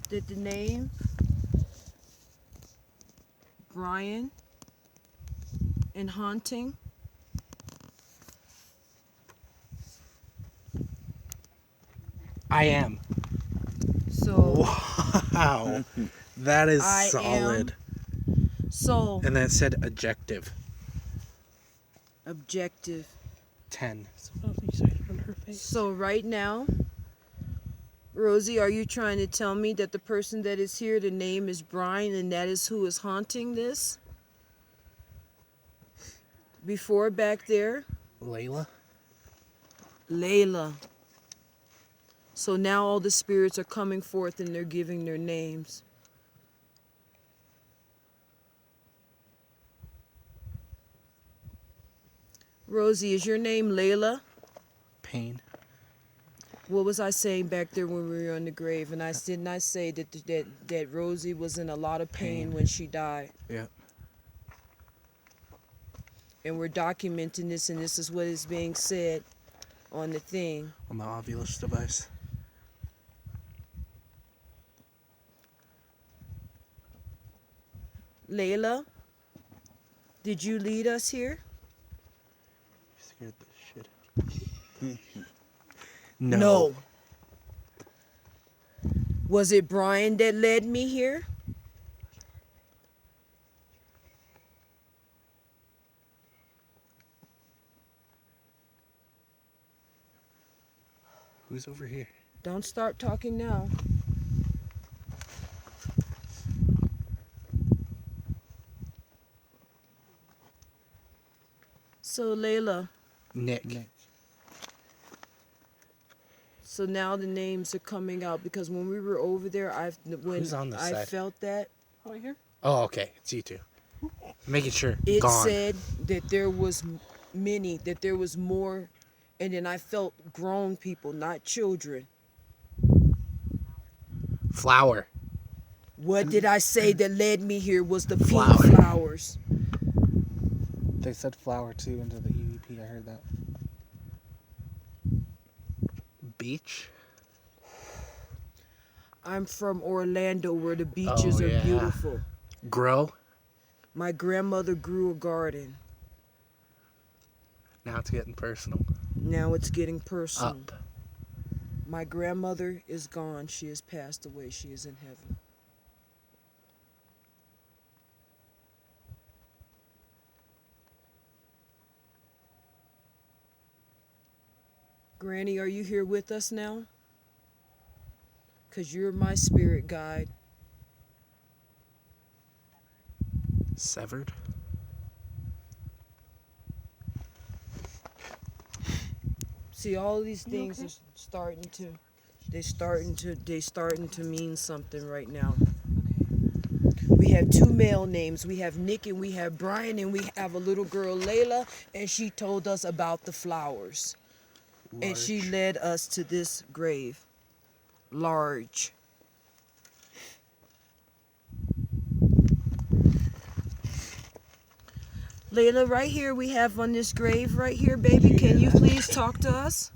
Did the name Brian and haunting? I am. So Wow. That is I solid. so And that said adjective. objective. 10. So right now, Rosie, are you trying to tell me that the person that is here, the name is Brian, and that is who is haunting this? Before back there, Layla? Layla. So now all the spirits are coming forth and they're giving their names. Rosie, is your name Layla? Pain. What was I saying back there when we were on the grave? And I didn't I say that Rosie was in a lot of pain when she died? Yeah. And we're documenting this, and this is what is being said on the thing. On the Ovilus device. Layla, did you lead us here? You scared the shit out of me. No. Was it Brian that led me here? Who's over here? Don't start talking now. So Layla, Nick. so now the names are coming out because when we were over there, Who's on this I side? felt that Right here? Oh, okay. It's you two. Making sure. it Gone. said that there was many, that there was more, and then I felt grown people, not children. Flower. What did I say that led me here was the pink Flower. flowers. They said flower too into the EVP. I heard that. Beach. I'm from Orlando where the beaches Oh, are yeah. beautiful. Grow. My grandmother grew a garden. Now it's getting personal. Now it's getting personal. Up. My grandmother is gone. She has passed away. She is in heaven. Granny, are you here with us now? Because you're my spirit guide. Severed. See, all these things are starting to mean something right now. We have two male names. We have Nick and we have Brian, and we have a little girl, Layla, and she told us about the flowers. And she Large. led us to this grave. Large. Layla, right here we have on this grave right here, baby. Can you please talk to us?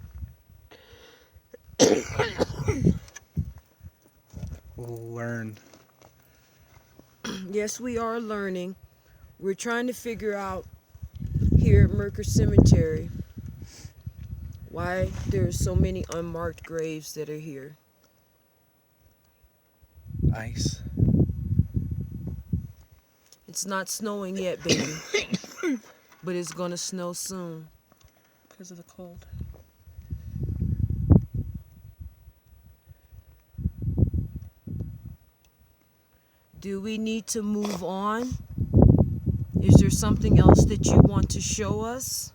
Learn. Yes, we are learning. We're trying to figure out here at Mercur Cemetery why there are so many unmarked graves that are here. Ice. It's not snowing yet, baby. But it's gonna snow soon. Because of the cold. Do we need to move on? Is there something else that you want to show us?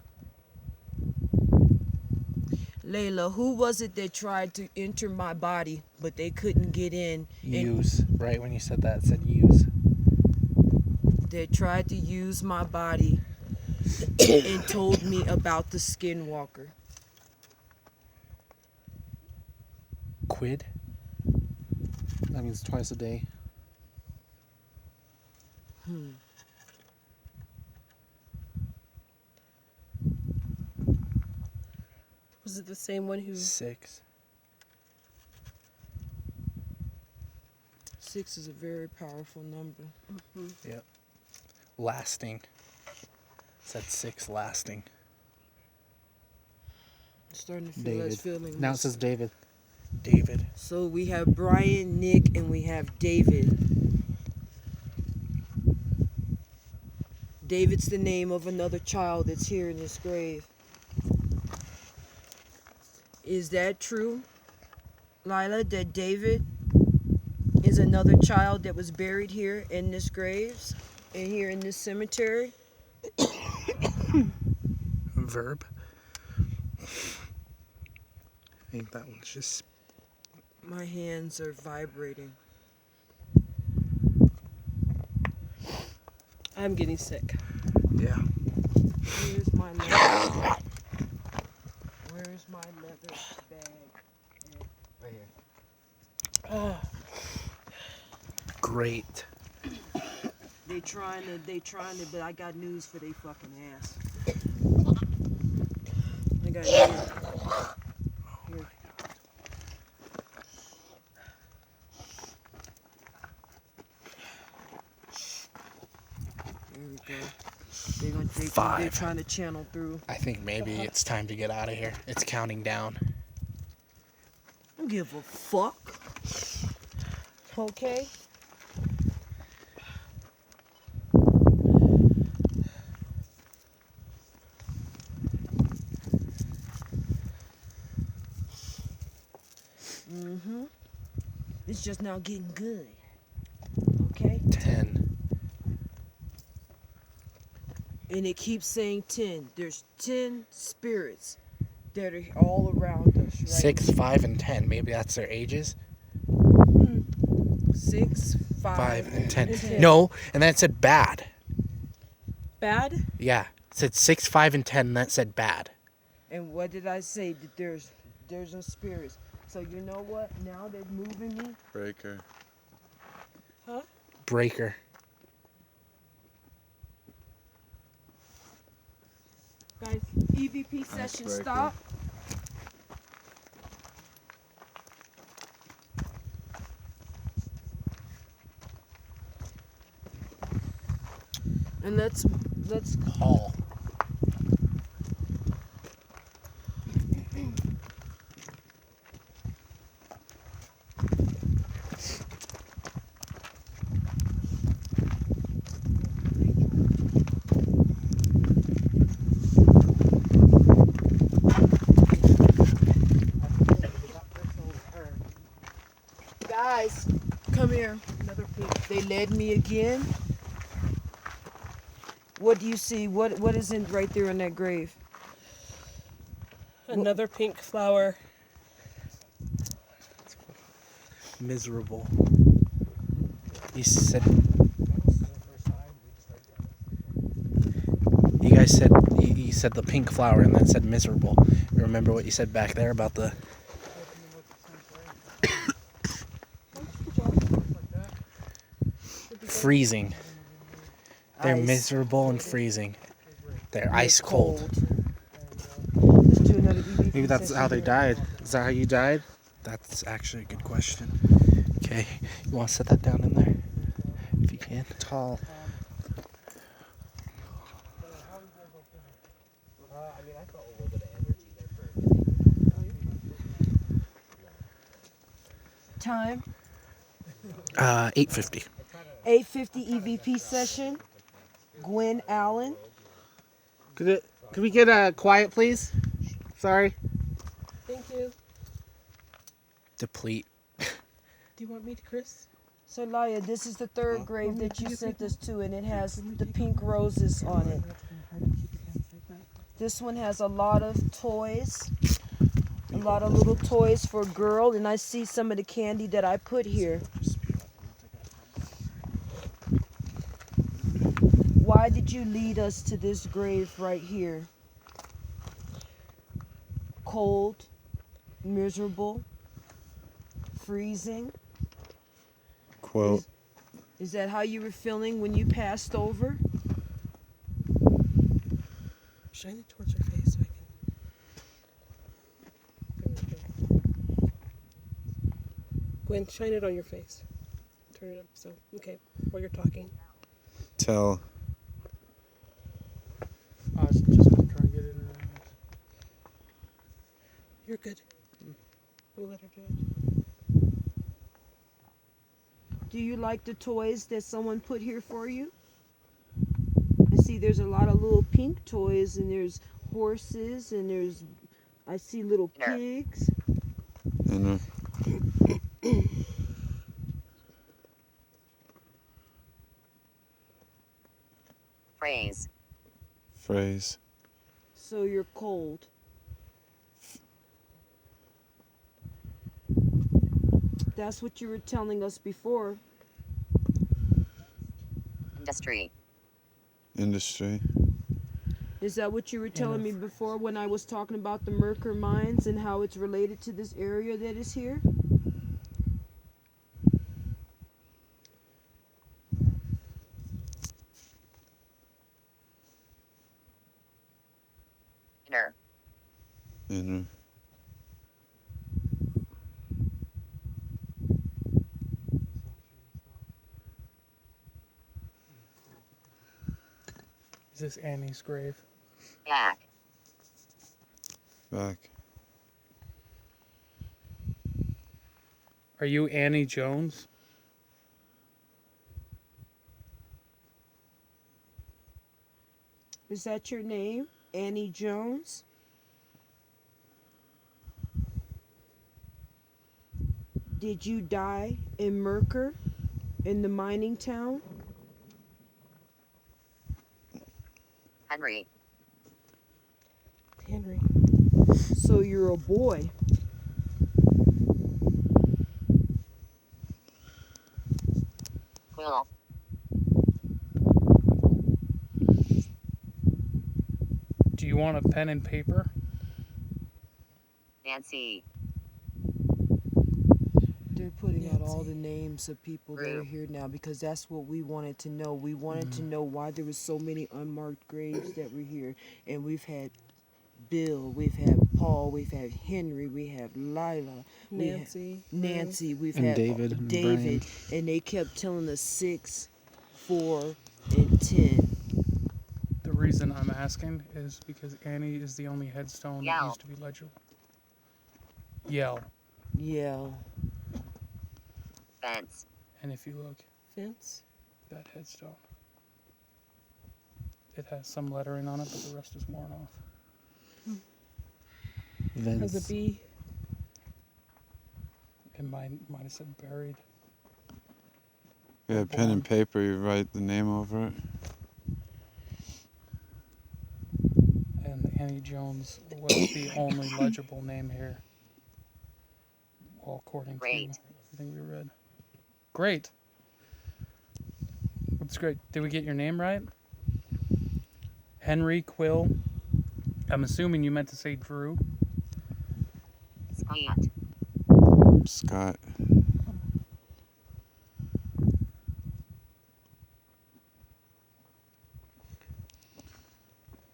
Layla, who was it that tried to enter my body, but they couldn't get in? Use. Right when you said that, it said use. They tried to use my body and told me about the skinwalker. Quid. That means twice a day. Was it the same one who... 6. 6 is a very powerful number. Yep. Lasting. Said 6 lasting. I'm starting to feel David. that feeling. Now it says David. David. So we have Brian, Nick, and we have David. David's the name of another child that's here in this grave. Is that true, Lila, that David is another child that was buried here in this graves and here in this cemetery? Verb. I think that one's just... My hands are vibrating. I'm getting sick. Yeah. Where's my leather? Where's my leather bag? Right here. Oh, Great. They trying to, but I got news for they fucking ass. I got news. Here. There we go. They're 5. trying to channel through. I think maybe it's time to get out of here. It's counting down. I don't give a fuck. Okay? Mm-hmm. It's just now getting good. Okay? 10. And it keeps saying 10. There's 10 spirits that are all around us, right? 6, 5, and 10. Maybe that's their ages. 6, 5, 5 and 10. and 10. No, and then it said bad. bad? Yeah. It said 6, 5, and 10, and that said bad. And what did I say? That there's no spirits. So you know what? Now they're moving me. Breaker. Huh? Breaker. Guys, EVP session Icebreaker. stop. And let's Hall. guys, come here. Another pig. They led me again. What do you see? What is in right there in that grave? Another pink flower. Miserable. You said... You guys said... You said the pink flower and then said miserable. Remember what you said back there about the... freezing. They're Ice. miserable and freezing. They're ice They're cold. Let's do another EVP Maybe that's session how they here. died. Is that how you died? That's actually a good question. Okay, you want to set that down in there? If you can. Tall. Time 8:50. 8:50 EVP session. Gwen Allen. Could we get quiet, please? Sorry. Thank you. Deplete. Do you want me to, Chris? So Laya, this is the third grave that you sent us to, and it has the pink roses on it. This one has a lot of toys, a lot of little toys for a girl, and I see some of the candy that I put here. Why did you lead us to this grave right here? Cold, miserable, freezing. Quote. Is that how you were feeling when you passed over? Shine it towards your face so I can. Gwen, shine it on your face. turn it up. So, okay, while you're talking. Tell. I was just gonna try and get it in. You're good. We'll let her do it. Do you like the toys that someone put here for you? I see there's a lot of little pink toys, and there's horses, and I see little pigs. Inner. Phrase. Phrase. So you're cold. That's what you were telling us before. Industry. Industry. Is that what you were telling me before when I was talking about the Mercur mines and how it's related to this area that is here? Inner. Inner. Is this Annie's grave? Back. Back. Are you Annie Jones? Is that your name? Annie Jones? Did you die in Mercur, in the mining town? Henry. Henry. So you're a boy. Quill. Do you want a pen and paper? Nancy. They're putting out all the names of people that are Rue. here now because that's what we wanted to know. We wanted to know why there was so many unmarked graves that were here. And we've had Bill, we've had Paul, we've had Henry, we have Lila, Nancy, we've And had David and David, and they kept telling us 6, 4, and 10. The reason I'm asking is because Annie is the only headstone that Yell. used to be legible. Yell. Yeah. Fence. And if you look, Fence. that headstone, it has some lettering on it, but the rest is worn off. Has a B. It might have said buried. You have pen and paper, you write the name over it. And Annie Jones was the only legible name here. Well, according Great. to everything we read. Great. That's great. Did we get your name right? Henry Quill. I'm assuming you meant to say Drew. Scott. Scott.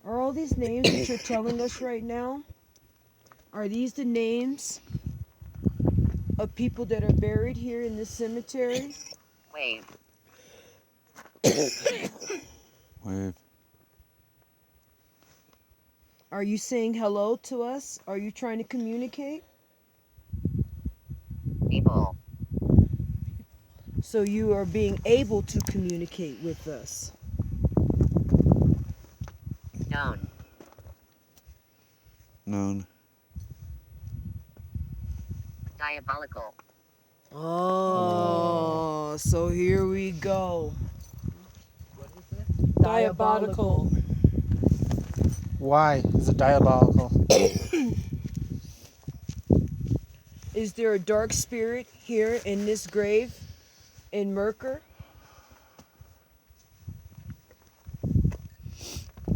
Are all these names that you're telling us right now, are these the names of people that are buried here in this cemetery? Wave. Wave. Are you saying hello to us? Are you trying to communicate? People. So you are being able to communicate with us. Known. Known. Diabolical. Oh, so here we go. Diabolical. Why is it diabolical? Is there a dark spirit here in this grave in Mercur?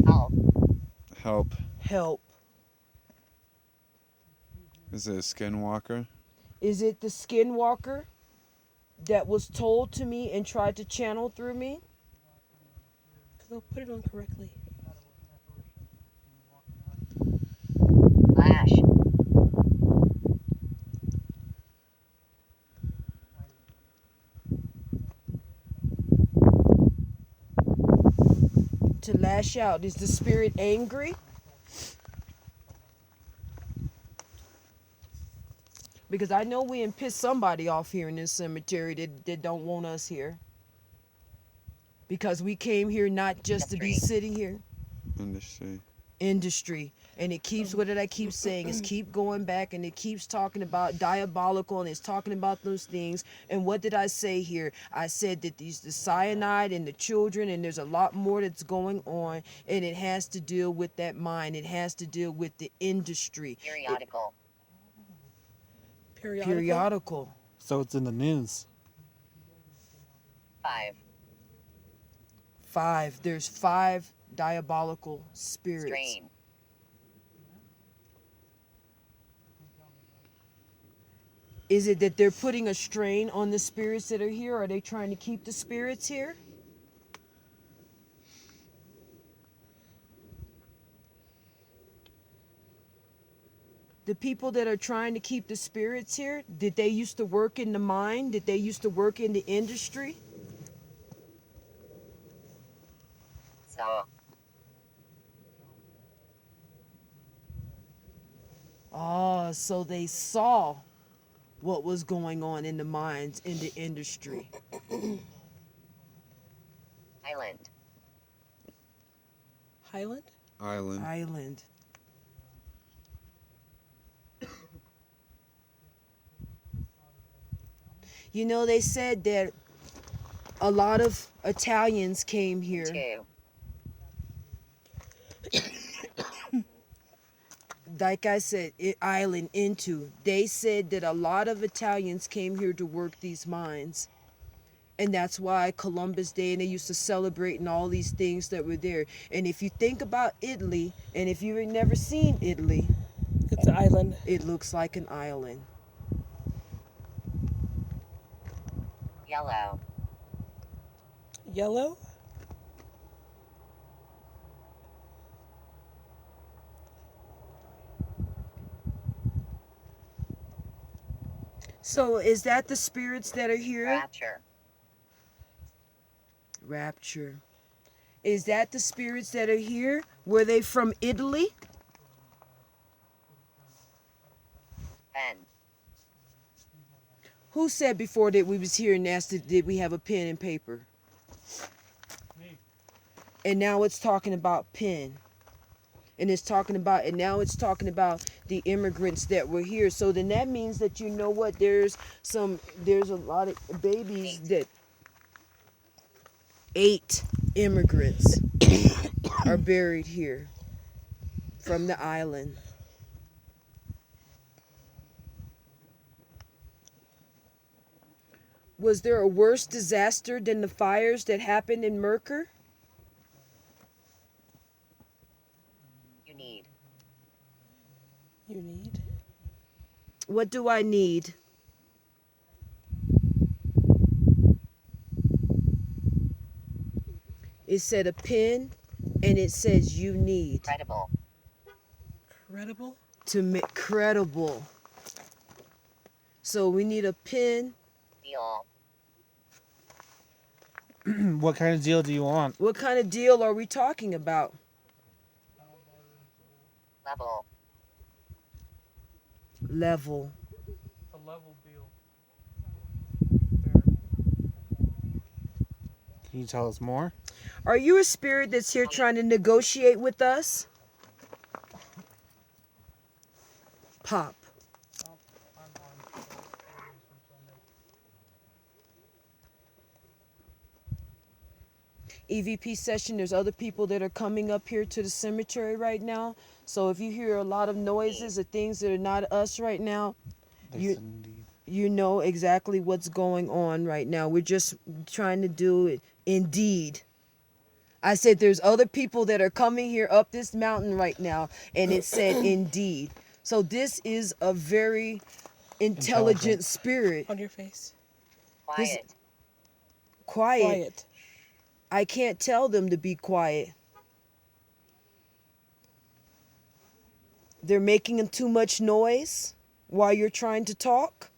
Help. Help. Help. Is it a skinwalker? Is it the skinwalker that was told to me and tried to channel through me? Because I'll put it on correctly. Flash. To lash out. Is the spirit angry? Because I know we done pissed somebody off here in this cemetery that don't want us here. Because we came here not just to be Industry. sitting here. Industry. And it keeps, what did I keep saying? It's keep going back and it keeps talking about diabolical and it's talking about those things. And what did I say here? I said that the cyanide and the children, and there's a lot more that's going on, and it has to deal with that mind. It has to deal with the industry. Periodical. Periodical. So it's in the news. 5. 5. There's 5 diabolical spirits. Strain. Is it that they're putting a strain on the spirits that are here? Are they trying to keep the spirits here? The people that are trying to keep the spirits here, did they used to work in the mine? Did they used to work in the industry? So. Oh, so they saw what was going on in the mines, in the industry. Island. Highland? Island. You know, they said that a lot of Italians came here. 2. Like I said, island into. They said that a lot of Italians came here to work these mines. And that's why Columbus Day, and they used to celebrate and all these things that were there. And if you think about Italy, and if you've never seen Italy, It's an island. it looks like an island. Yellow. Yellow? So is that the spirits that are here? Rapture. Rapture. Is that the spirits that are here? Were they from Italy? Pen. Who said before that we was here and asked if did we have a pen and paper? Me. And now it's talking about pen. And it's talking about, and now it's talking about the immigrants that were here. So then that means that, you know what, there's a lot of babies that 8 immigrants are buried here from the island. Was there a worse disaster than the fires that happened in Mercur? You need. You need? What do I need? It said a pen, and it says you need. Credible. Credible? To make credible. So we need a pen. Deal. What kind of deal do you want? What kind of deal are we talking about? Level. Level. A level deal. Can you tell us more? Are you a spirit that's here trying to negotiate with us? Pop. EVP session, there's other people that are coming up here to the cemetery right now. So if you hear a lot of noises or things that are not us right now, you know exactly what's going on right now. We're just trying to do it. Indeed. I said there's other people that are coming here up this mountain right now, and it said indeed. So this is a very intelligent spirit. On your face. Quiet. Quiet. Quiet. I can't tell them to be quiet. They're making too much noise while you're trying to talk.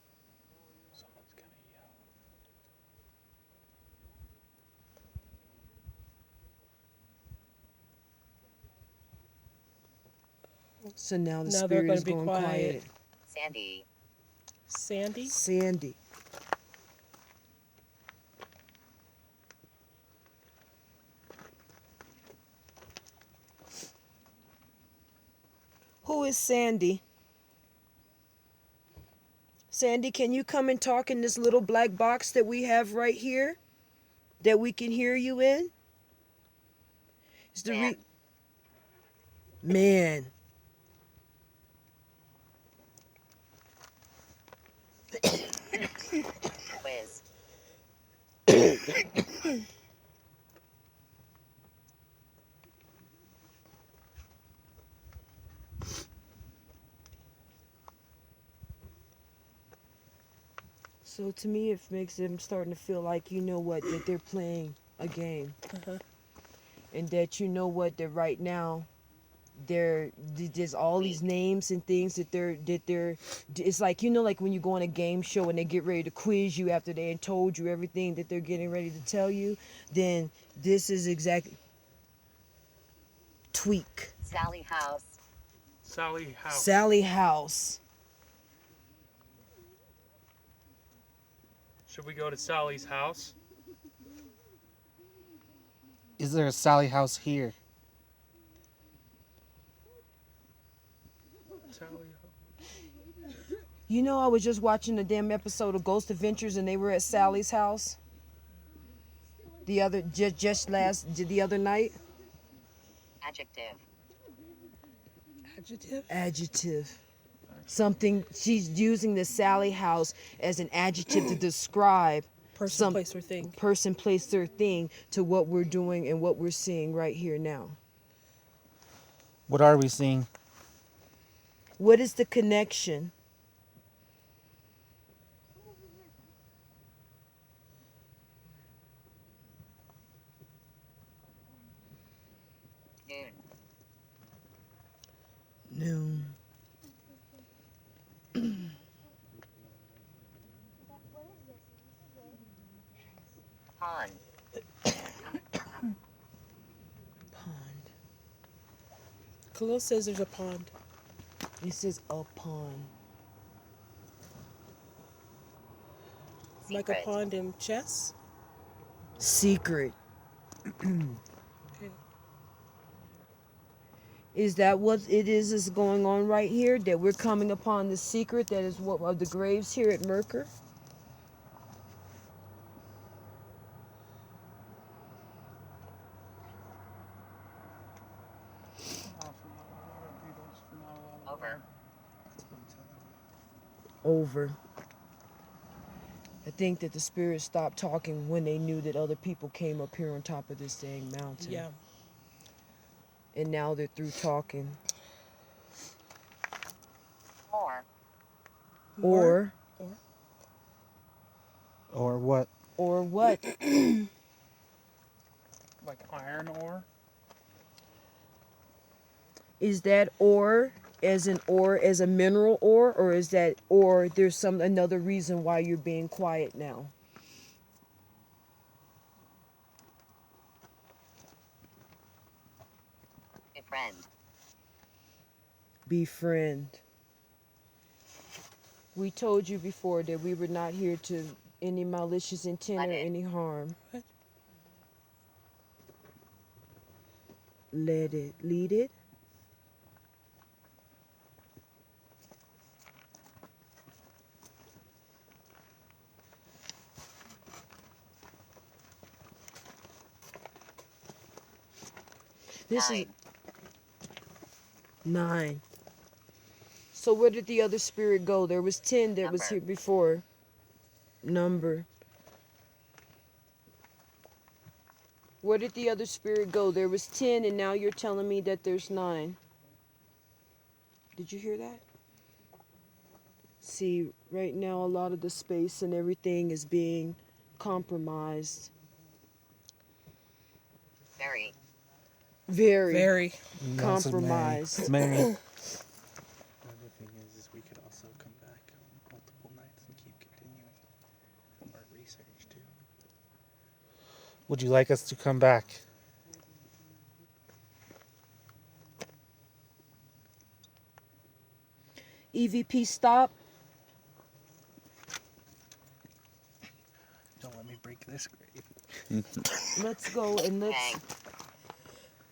So now the Now they're spirit gonna is be going quiet. quiet. Sandy. Sandy? Sandy. Who is Sandy? Sandy, can you come and talk in this little black box that we have right here that we can hear you in? It's the Man. Man. Quiz. So to me, it makes them starting to feel like, you know what, that they're playing a game. Uh-huh. And that, you know what, that right now, there's all these names and things that they're it's like, you know, like when you go on a game show and they get ready to quiz you after they had told you everything that they're getting ready to tell you, then this is exactly tweak. Sally House. Sally House. Sally House. Should we go to Sally's house? Is there a Sally House here? Sally House. You know, I was just watching a damn episode of Ghost Adventures and they were at Sally's house the other the other night. Adjective. Adjective? Adjective. Something, she's using the Sally House as an adjective to describe Person, place, or thing. person, place, or thing to what we're doing and what we're seeing right here now. What are we seeing? What is the connection? Noon. Noon. Pond. Pond. Khalil says there's a pond. It says a pond. Like a Secret. pond in chess? Secret. Okay. Is that what it is going on right here? That we're coming upon the secret that is what of the graves here at Mercur? Over. Over. I think that the spirits stopped talking when they knew that other people came up here on top of this dang mountain. Yeah. And now they're through talking. Or. Or Or what? or what? Like iron ore? Is that ore as a mineral ore, or is that or there's some another reason why you're being quiet now? Befriend. Befriend. We told you before that we were not here to any malicious intent Let or it. any harm. What? Let it. Lead it. This is 9. So where did the other spirit go? There was 10 that was Number. here before. Number. Where did the other spirit go? There was 10 and now you're telling me that there's 9. Did you hear that? See, right now a lot of the space and everything is being compromised. Very. Very, Very. That's a Mary. compromised. It's Mary. Another thing is we could also come back multiple nights and keep continuing our research too. Would you like us to come back? EVP stop. Don't let me break this grave. Let's go and let's. Hang.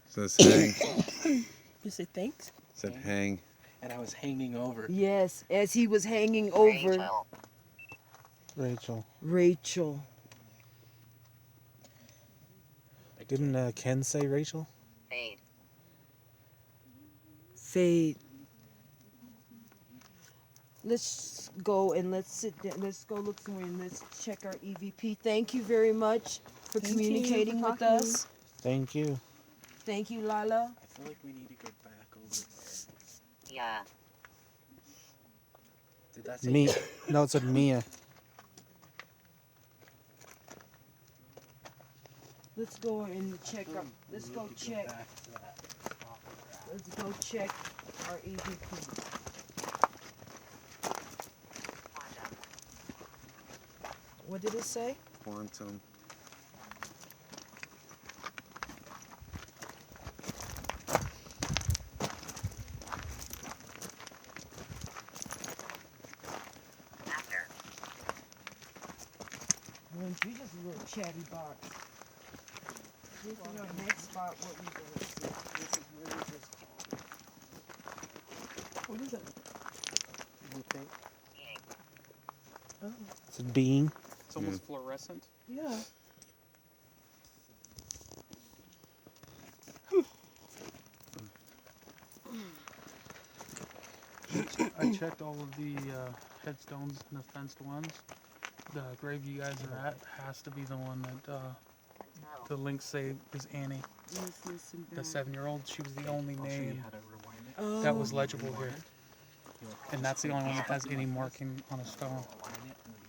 Says hang. You say thanks? Said hang. And I was hanging over. Yes, as he was hanging over Rachel. Rachel. Rachel. Didn't Ken say Rachel? Fade. Fade. Let's go and let's sit down. Let's go look somewhere and let's check our EVP. Thank you very much for Thank you communicating for with talking. us. Thank you. Thank you, Lila. I feel like we need to go back over. Yeah. Did that say Me. No, it said Mia. Let's go and check our. Let's We go need to check. back to that spot we were at. Let's go check our EVP. Quantum. What did it say? Quantum. After. Well, you just a little chatty box. This is our next spot. What we gonna see? This is really just. What is it? Being. Oh, It's a being. It's almost fluorescent. yeah. I checked all of the headstones and the fenced ones. The grave you guys are at has to be the one that the links say is Annie, the 7-year-old. She was the only I'll show you name how to rewind it. Oh. that was legible here, You know, and that's the only one that has any marking on a stone. align it and then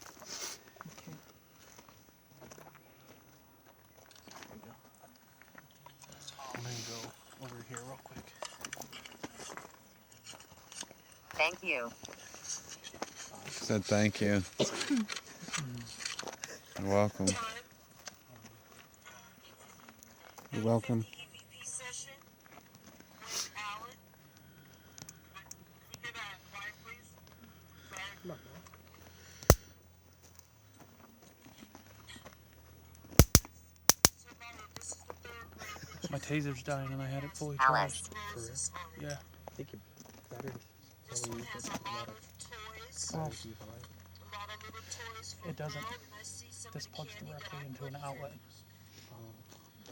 Okay. there you go. I'm gonna go over here real quick. Thank you. Said thank you. You're welcome. You're welcome. My taser's dying, and I had it fully Alice. charged. For real? Yeah. I think your battery is probably used up a lot of Well, batteries used on it. it doesn't. This plugs directly into an outlet.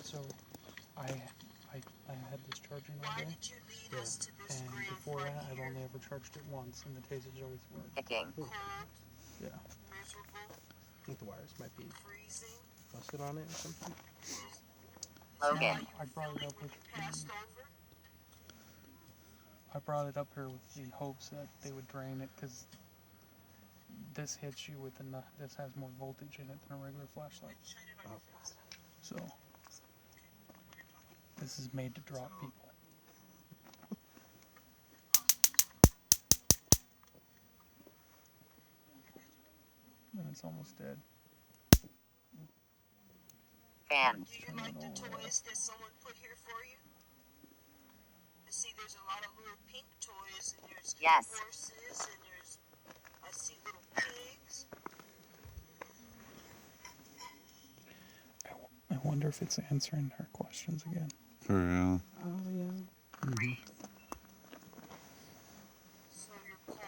So I had this charging all day, and before that, I've only ever charged it once, and the taser's always worked. Picking. Yeah. I think the wires might be busted on it or something. Logan. I brought it up with I brought it up here with the hopes that they would drain it, because this hits you with enough. This has more voltage in it than a regular flashlight. Oh, God. So this is made to drop people. And it's almost dead. Fan. Turn it over. that someone put here for you? I see there's a lot of little pink toys, and there's Yes. horses, and there's, I see little pigs. I wonder if it's answering her questions again. For real. Oh, yeah. So you're cold.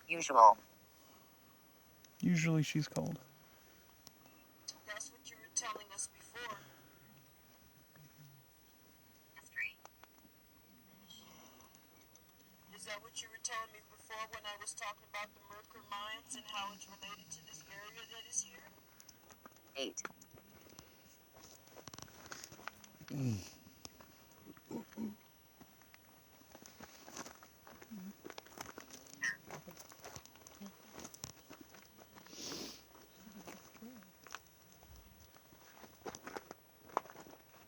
Usual. Usually she's cold. That's what you were telling us before. History. Is that what you were telling me before when I was talking about the Mercur mines and how it's related to this area that is here? 8.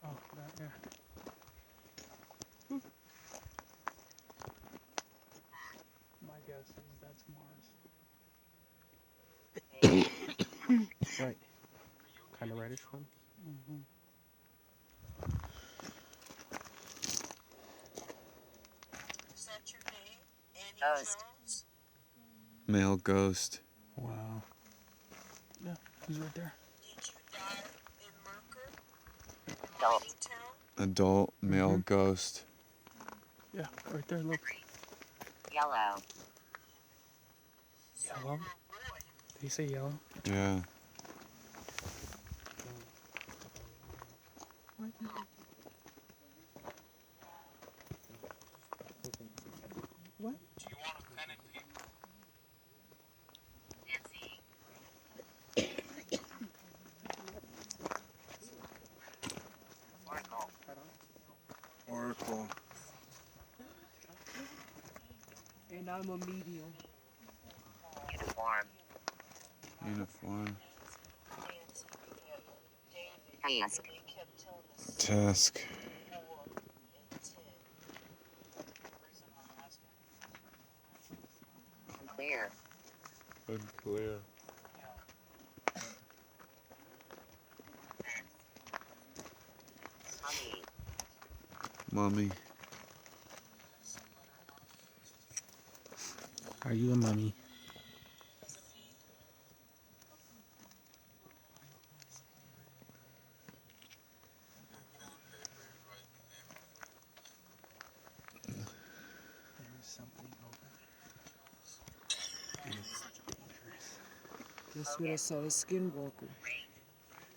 Oh, that, yeah. My guess is that's Mars. Right. Kind of reddish one. Mm-hmm. Is that your name? Annie Toast. Jones? Male ghost. Wow. Yeah, he's right there. Did you die in Mercur? In Adult. mining town? Adult male ghost. Yeah, right there. Look. Yellow. So Yellow? you're a boy. Did he say yellow? Yeah. What? Do you want a pen and paper? Nancy. Oracle. Oracle. And I'm a medium. Uniform. Uniform. Nancy, we have David. Task. And they kept telling us Task. 4 and 10. Clear. Unclear. Mummy. Mummy. Are you a mummy? There's something over there. And it's dangerous. Guess what? I saw the skinwalker.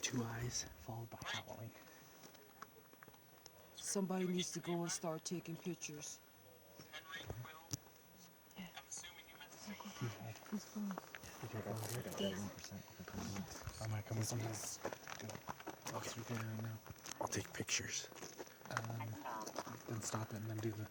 2 eyes followed by howling. Somebody needs to go and start taking pictures. Am I coming from this? Okay. I'll take pictures. Headstone. Then stop it and then do the